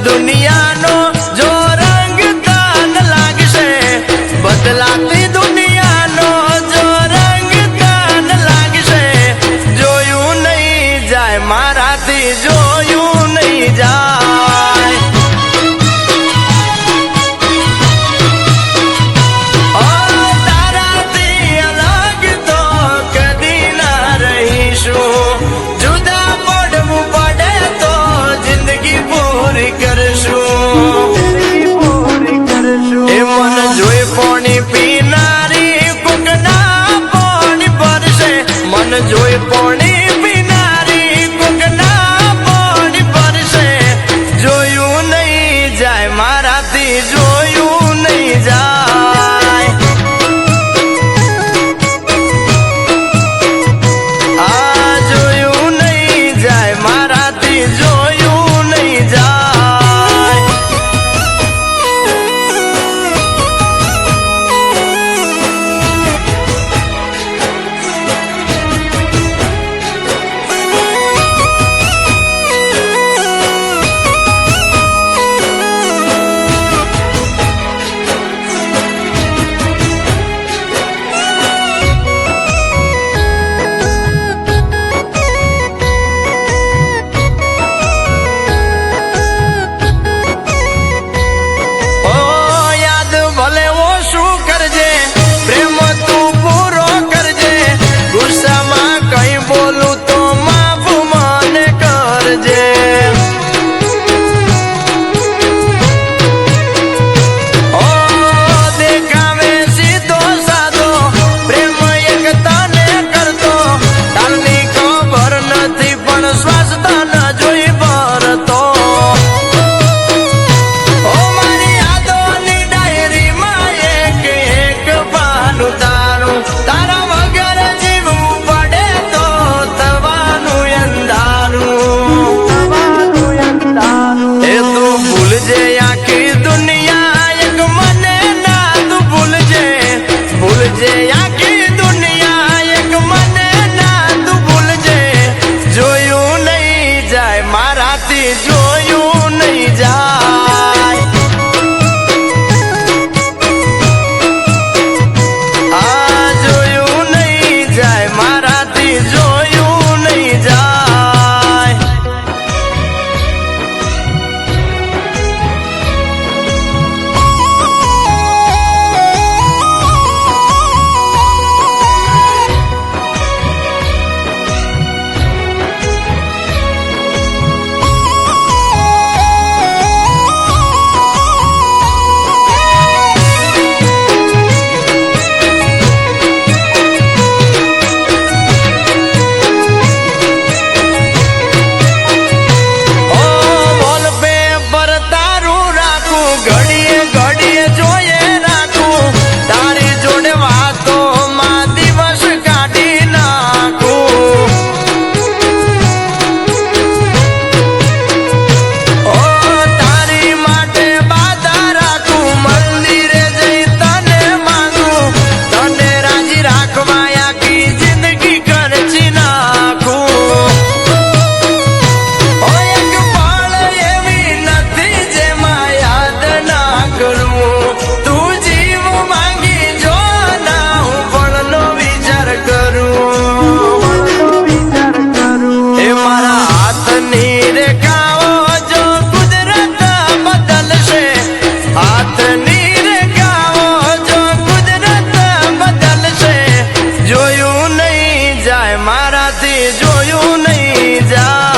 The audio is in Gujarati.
દુનિયાનો જો રંગ તન લાગશે, બદલાતી દુનિયાનો જો રંગ તન લાગશે, જોયું નહીં જાય મારાથી, જોયું નહીં જાય. તારાથી અલગ તો કદી ના રહીશું, જુદા પડવું પડે તો જિંદગી પૂરી કરશું. એ મન જોઈ પાણી પીનારી કોકના પાણી ભરશે, મન જોઈ પાણી પીનારી કોકના પાણી ભરશે, જોયું નહીં જાય મારાથી, જોયું નહીં જાય. આ જોયું નહીં જાય મારાથી, જોયું નહીં જાય. જોયું નહીં જાય. આ જોયું નહીં જાય મારાથી, જોયું નહીં જાય. મારાથી જોયું નહીં જાય.